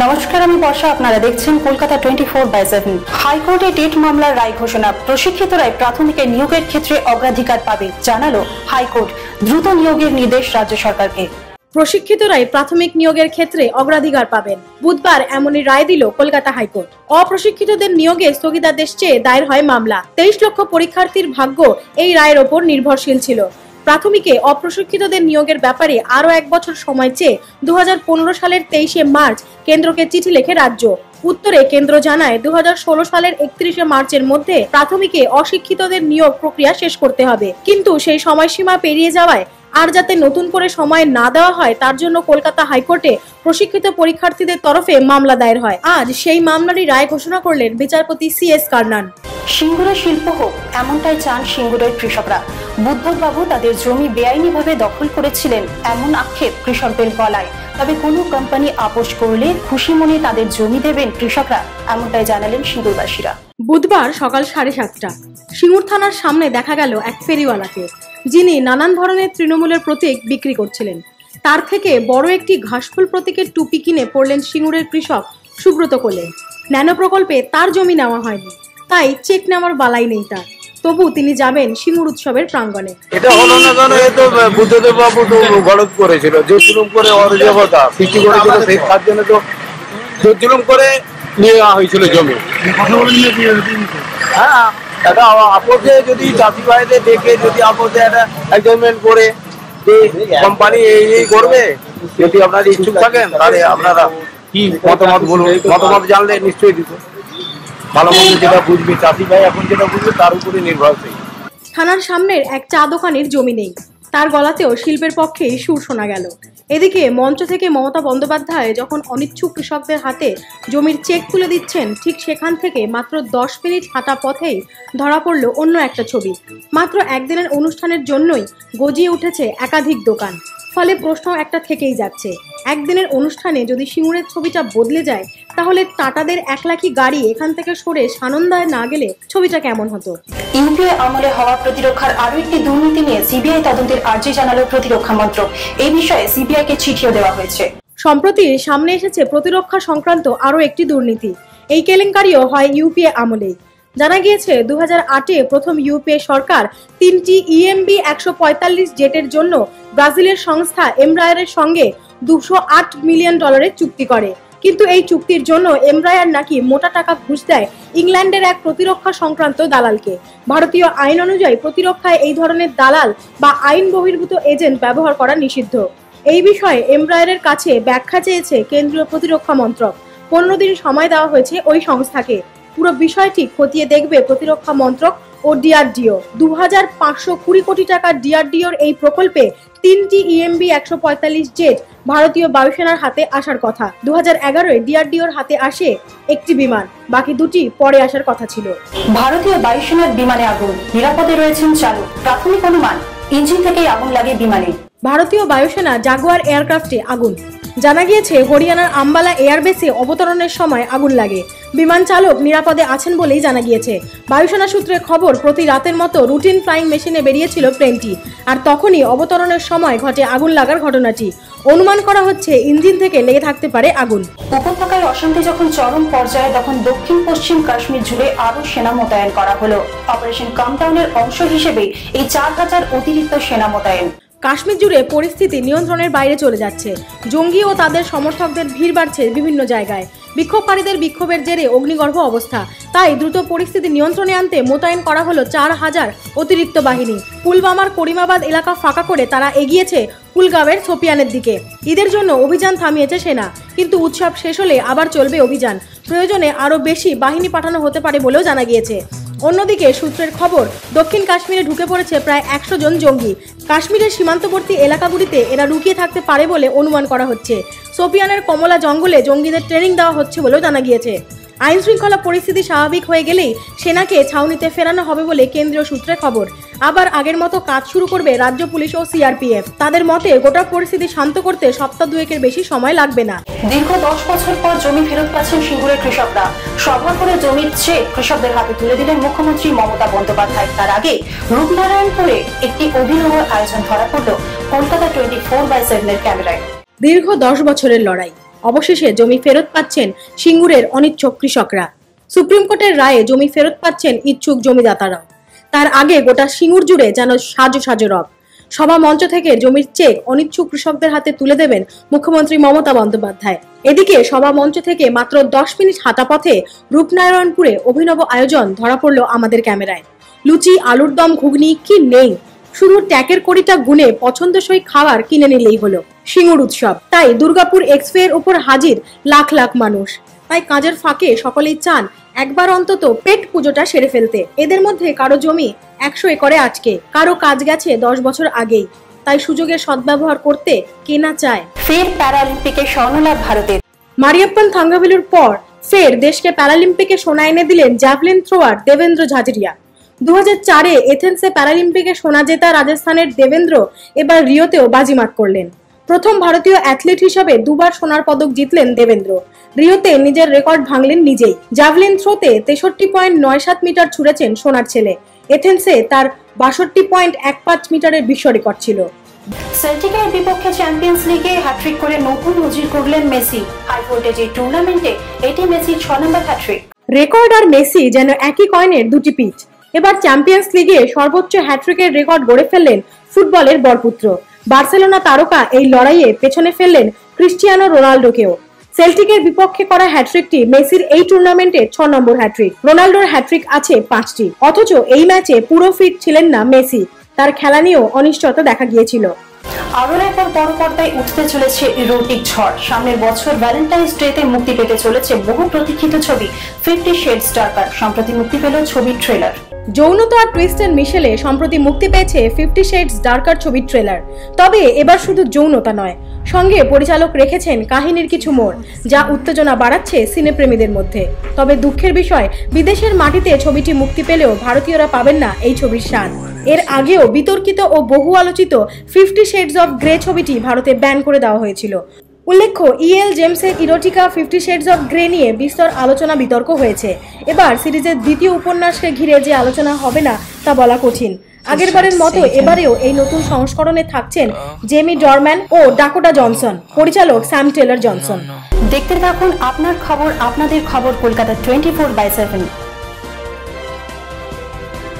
নমস্কার, আমি বর্ষা। আপনারা দেখছেন কলকাতা 24/7। হাইকোর্টে টেট মামলার রায় ঘোষণা। প্রশিক্ষিতরাই প্রাথমিকে নিয়োগের ক্ষেত্রে অগ্রাধিকার পাবে, জানালো হাইকোর্ট। দ্রুত নিয়োগের নির্দেশ রাজ্য সরকারকে। প্রশিক্ষিতরাই প্রাথমিক নিয়োগের ক্ষেত্রে অগ্রাধিকার পাবেন, বুধবার এমনই রায় দিল কলকাতা হাইকোর্ট। অপ্রশিক্ষিতদের নিয়োগে স্থগিতাদেশ চেয়ে দায়ের হয় মামলা। 23 লক্ষ পরীক্ষার্থীর ভাগ্য এই রায়ের ওপর নির্ভরশীল ছিল। প্রাথমিকে অপ্রশিক্ষিতদের নিয়োগের ব্যাপারে আরো 1 বছর সময় চেয়ে 2015 সালের 23শে মার্চ কেন্দ্রকে চিঠি লেখে রাজ্য। উত্তরে কেন্দ্র জানায় 2016 সালের 31শে মার্চের মধ্যে প্রাথমিকে অশিক্ষিতদের নিয়োগ প্রক্রিয়া শেষ করতে হবে, কিন্তু সেই সময়সীমা পেরিয়ে যাওয়ায় আর যাতে নতুন করে সময় না দেওয়া হয় তার জন্য কলকাতা হাইকোর্টে প্রশিক্ষিত পরীক্ষার্থীদের তরফে মামলা দায়ের হয়। আজ সেই মামলারই রায় ঘোষণা করলেন বিচারপতি CS কার্নান। সিঙ্গুরে শিল্প হোক, এমনটাই চান সিঙ্গুরের কৃষকরা। বুদ্ধবাবু তাদের জমি বেআইনিভাবে দখল করেছিলেন, এমন আক্ষেপ কৃষকদের গলায়। তবে কোনো কোম্পানি আপোষ করলে খুশি মনে তাদের জমি দেবেন কৃষকরা, এমনটাই জানালেন সিঙ্গুরবাসীরা। বুধবার সকাল 7:30 সিঙ্গুর থানার সামনে দেখা গেল এক ফেরিওয়ালাকে, যিনি নানান ধরনের তৃণমূলের প্রতীক বিক্রি করছিলেন। তার থেকে বড় একটি ঘাসফুল প্রতীকের টুপি কিনে পড়লেন সিঙ্গুরের কৃষক সুব্রত কোলে। ন্যানো প্রকল্পে তার জমি নেওয়া হয়নি, তাই চেক নেওয়ার বালাই নেই তার। তবু তিনি যাবেন সিঙ্গুর উৎসবের প্রাঙ্গণে। এটা হলো না কেন? এ তো বুদ্ধদেব বাবু তো গলদ করেছিল, যে জুলুম করে অরাজকতা সৃষ্টি করেছিল, সেই তার জন্য তো জুলুম করে নিয়ে হয়েছিল জমি। হ্যাঁ, এটা আপোষে যদি চাষি ভাইদের দেখে যদি আপোষে একটা অ্যাডজাস্টমেন্ট করে যে কোম্পানি এই করবে, যদি আপনারা ইচ্ছুক থাকেন তাহলে আপনারা কি মতামত বলুন। মতামত জানলে নিশ্চয়ই দিত ভালো মন্দ যেটা বুঝবে, চাষি ভাই এখন যেটা বুঝবে তার উপরে নির্ভরশীল। থানার সামনের এক চা দোকানের জমি নেই, তার গলাতেও শিল্পের পক্ষেই সুর শোনা গেল। এদিকে মঞ্চ থেকে মমতা বন্দ্যোপাধ্যায় যখন অনিচ্ছুক কৃষকদের হাতে জমির চেক তুলে দিচ্ছেন, ঠিক সেখান থেকে মাত্র 10 মিনিট হাঁটা পথেই ধরা পড়ল অন্য একটা ছবি। মাত্র একদিনের অনুষ্ঠানের জন্যই গজিয়ে উঠেছে একাধিক দোকান। ফলে প্রশ্ন একটা থেকেই যাচ্ছে, একদিনের অনুষ্ঠানে যদি সিঙ্গুরের ছবিটা বদলে যায়, তাহলে টাটাদের 1 লাখি গাড়ি এখান থেকে সরে সানন্দায় না গেলে ছবিটা কেমন হতো? ইউপিএ আমলে হওয়া প্রতিরক্ষার আরো একটি দুর্নীতি নিয়ে সিবিআই তদন্তের আর্জি জানালো প্রতিরক্ষা মন্ত্রক। এই বিষয়ে সিবিআই কে চিঠিও দেওয়া হয়েছে। সম্প্রতি সামনে এসেছে প্রতিরক্ষা সংক্রান্ত আরো একটি দুর্নীতি। এই কেলেঙ্কারিও হয় ইউপিএ আমলেই। জানা গিয়েছে 2008-এ প্রথম ইউপিএ সরকার 3টি EMB 145 জেটের জন্য ব্রাজিলের সংস্থা এমব্রায়ারের সঙ্গে $208 মিলিয়ন চুক্তি করে। কিন্তু এই চুক্তির জন্য এমব্রায়ার নাকি মোটা টাকা ঘুষ দেয় ইংল্যান্ডের এক প্রতিরক্ষা সংক্রান্ত দালালকে। ভারতীয় আইন অনুযায়ী প্রতিরক্ষায় এই ধরনের দালাল বা আইন বহির্ভূত এজেন্ট ব্যবহার করা নিষিদ্ধ। এই বিষয়ে এমব্রায়ারের কাছে ব্যাখ্যা চেয়েছে কেন্দ্রীয় প্রতিরক্ষা মন্ত্রক। 15 দিন সময় দেওয়া হয়েছে ওই সংস্থাকে। পুরো বিষয়টি খতিয়ে দেখবে প্রতিরক্ষা মন্ত্রক ও DRDO। 2520 কোটি টাকা DRDOর এই প্রকল্পে 3টি EMB 145 জেট ভারতীয় বায়ুসেনার হাতে আসার কথা। 2011-এ DRDOর হাতে আসে একটি বিমান, বাকি দুটি পরে আসার কথা ছিল। ভারতীয় বায়ুসেনার বিমানে আগুন, নিরাপদে রয়েছেন চালক। প্রাথমিক অনুমান, ইঞ্জিন থেকেই আগুন লাগে বিমানে। ভারতীয় বায়ুসেনা জাগুয়ার এয়ারক্রাফটে আগুন। জানা গিয়েছে হরিয়ানার আম্বালা এয়ারবেসে অবতরণের সময় আগুন লাগে। বিমান চালক নিরাপদে আছেন বলেই জানা গিয়েছে। বায়ুসেনা সূত্রে খবর, প্রতি রাতের মতো রুটিন ফ্লাইং মেশিনে বেরিয়েছিল প্লেনটি, আর তখনই অবতরণের সময় ঘটে আগুন লাগার ঘটনাটি। অনুমান করা হচ্ছে ইঞ্জিন থেকে লেগে থাকতে পারে আগুন। উপত্যকায় অশান্তি যখন চরম পর্যায়ে, তখন দক্ষিণ পশ্চিম কাশ্মীর জুড়ে আরো সেনা মোতায়েন করা হলো। অপারেশন কামডাউনের অংশ হিসেবে এই 4000 অতিরিক্ত সেনা মোতায়েন। কাশ্মীর জুড়ে পরিস্থিতি নিয়ন্ত্রণের বাইরে চলে যাচ্ছে। জঙ্গি ও তাদের সমর্থকদের ভিড় বাড়ছে বিভিন্ন জায়গায়। বিক্ষোভকারীদের বিক্ষোভের জেরে অগ্নিগর্ভ অবস্থা। তাই দ্রুত পরিস্থিতি নিয়ন্ত্রণে আনতে মোতায়েন করা হলো 4000 অতিরিক্ত বাহিনী। পুলওয়ামার করিমাবাদ এলাকা ফাঁকা করে তারা এগিয়েছে কুলগাঁওয়ের সোপিয়ানের দিকে। ঈদের জন্য অভিযান থামিয়েছে সেনা, কিন্তু উৎসব শেষ হলে আবার চলবে অভিযান। প্রয়োজনে আরো বেশি বাহিনী পাঠানো হতে পারে বলেও জানা গিয়েছে। অন্যদিকে সূত্রের খবর, দক্ষিণ কাশ্মীরে ঢুকে পড়েছে প্রায় 100 জন জঙ্গি। কাশ্মীরের সীমান্তবর্তী এলাকাগুলিতে এরা লুকিয়ে থাকতে পারে বলে অনুমান করা হচ্ছে। সোপিয়ানের কমলা জঙ্গলে জঙ্গিদের ট্রেনিং দেওয়া হচ্ছে বলেও জানা গিয়েছে। আইন শৃঙ্খলা পরিস্থিতি স্বাভাবিক হয়ে গেলেই সেনাকে ছাউনিতে ফেরানো হবে বলে কেন্দ্রীয় সূত্রে খবর। আবার আগের মতো কাজ শুরু করবে রাজ্য পুলিশ ও CRPF। তাদের মতে গোটা পরিস্থিতি শান্ত করতে সপ্তাহ 2-এর বেশি সময় লাগবে না। দীর্ঘ 10 বছর পর জমি ফেরত পাচ্ছেন সিঙ্গুরের কৃষকরা। সভা করে জমির চেক কৃষকদের হাতে তুলে দিলেন মুখ্যমন্ত্রী মমতা বন্দ্যোপাধ্যায়। তার আগে রূপনারায়ণপুরে একটি অভিনব আয়োজন ধরা পড়ল কলকাতা 24/7 এর ক্যামেরায়। দীর্ঘ 10 বছরের লড়াই, অবশেষে জমি ফেরত পাচ্ছেন সিঙ্গুরের অনিচ্ছুক কৃষকরা। সুপ্রিম কোর্টের রায়ে জমি ফেরত পাচ্ছেন ইচ্ছুক জমিদাতারাও। তার আগে গোটা সিঙ্গুর জুড়ে যেন সাজো সাজো রব। সভা মঞ্চ থেকে জমির চেক অনিচ্ছুক কৃষকদের হাতে তুলে দেবেন মুখ্যমন্ত্রী মমতা বন্দ্যোপাধ্যায়। এদিকে সভা মঞ্চ থেকে মাত্র 10 মিনিট হাঁটা পথে রূপনারায়ণপুরে অভিনব আয়োজন ধরা পড়ল আমাদের ক্যামেরায়। লুচি, আলুর দম, ঘুগনি কি নেই, শুধু ট্যাকের কড়িটা গুনে পছন্দসই খাবার কিনে নিলেই হলো। সিঙ্গুর উৎসব, তাই দুর্গাপুর এক্সপ্রের উপর হাজির লাখ লাখ মানুষ। তাই কাজের ফাঁকে সকলেই চান একবার অন্তত পেট পুজোটা সেরে ফেলতে। এদের মধ্যে কারো জমি 100 একরে আজকে, কারো কাজ গেছে 10 বছর আগেই। তাই সুযোগের সদ্ব্যবহার করতে কে না চায়। ফের প্যারালিম্পিকে স্বর্ণলাভ ভারতের। মারিয়াপ্পান থাঙ্গাভেলুর পর ফের দেশকে প্যারালিম্পিকে সোনা এনে দিলেন জ্যাভলিন থ্রোয়ার দেবেন্দ্র ঝাঝরিয়া। 2004-এ এথেন্সে প্যারালিম্পিকে সোনা জেতা রাজস্থানের দেবেন্দ্র এবার রিওতেও বাজিমাত করলেন। প্রথম ভারতীয় অ্যাথলিট হিসেবে 2বার সোনার পদক জিতলেন দেবেন্দ্র। রিওতে নিজের রেকর্ড ভাঙলেন নিজেই। জ্যাভলিন থ্রোতে 63.97 মিটার ছুঁড়েছেন সোনার ছেলে। এথেন্সে তার 62.15 মিটারের বিশ্ব রেকর্ড ছিল। সেল্টিকের বিপক্ষে চ্যাম্পিয়ন্স লিগে হ্যাট্রিক করে নতুন নজির করলেন মেসি। হাই ভোল্টেজ এই টুর্নামেন্টে এটি মেসির 6 নম্বর হ্যাট্রিক। রেকর্ড আর মেসি যেন একই কয়েনের দুটি পিঠ। এবার চ্যাম্পিয়ন্স লিগে সর্বোচ্চ হ্যাট্রিকের রেকর্ড গড়ে ফেললেন ফুটবলের বরপুত্র। বার্সেলোনা তারকা এই লড়াইয়ে পেছনে ফেললেন ক্রিস্টিয়ানো রোনাল্ডোকেও। সেল্টিকের বিপক্ষে করা হ্যাট্রিকটি মেসির এই টুর্নামেন্টে 6 নম্বর হ্যাট্রিক। রোনাল্ডোর হ্যাট্রিক আছে 5টি। অথচ এই ম্যাচে পুরো ফিট ছিলেন না মেসি। তার খেলা নিয়েও অনিশ্চয়তা দেখা গিয়েছিল। আরও একবার বড় পর্দায় উঠতে চলেছে ইরোটিক ঝড়। সামনের বছর ভ্যালেন্টাইন্স ডেতে মুক্তি পেতে চলেছে বহু প্রতীক্ষিত ছবি 50 শেডস ডার্কার। সম্প্রতি মুক্তি পেল ছবির ট্রেলার। যৌনতা আর টুইস্টের মিশেলে সম্প্রতি মুক্তি পেয়েছে 50 শেডস ডার্কার ছবির ট্রেলার। তবে এবার শুধু যৌনতা নয়, সঙ্গে পরিচালক রেখেছেন কাহিনীর কিছু মোড়, যা উত্তেজনা বাড়াচ্ছে সিনেপ্রেমীদের মধ্যে। তবে দুঃখের বিষয়, বিদেশের মাটিতে ছবিটি মুক্তি পেলেও ভারতীয়রা পাবেন না এই ছবির স্বাদ। এর আগেও বিতর্কিত ও বহু আলোচিত 50 শেডস অফ গ্রে ছবিটি ভারতে ব্যান করে দেওয়া হয়েছিল। উল্লেখ্য, ইএল জেমসের ইরোটিকা 50 শেডস অফ গ্রে নিয়ে বিস্তর আলোচনা বিতর্ক হয়েছে। এবার সিরিজের দ্বিতীয় উপন্যাসকে ঘিরে যে আলোচনা হবে না তা বলা কঠিন। আগেরবারের মতো এবারেও এই নতুন সংস্করণে থাকছেন জেমি ডরম্যান ও ডাকোটা জনসন, পরিচালক স্যাম টেলর জনসন। দেখতে থাকুন আপনার খবর, আপনাদের খবর, কলকাতা 24/7।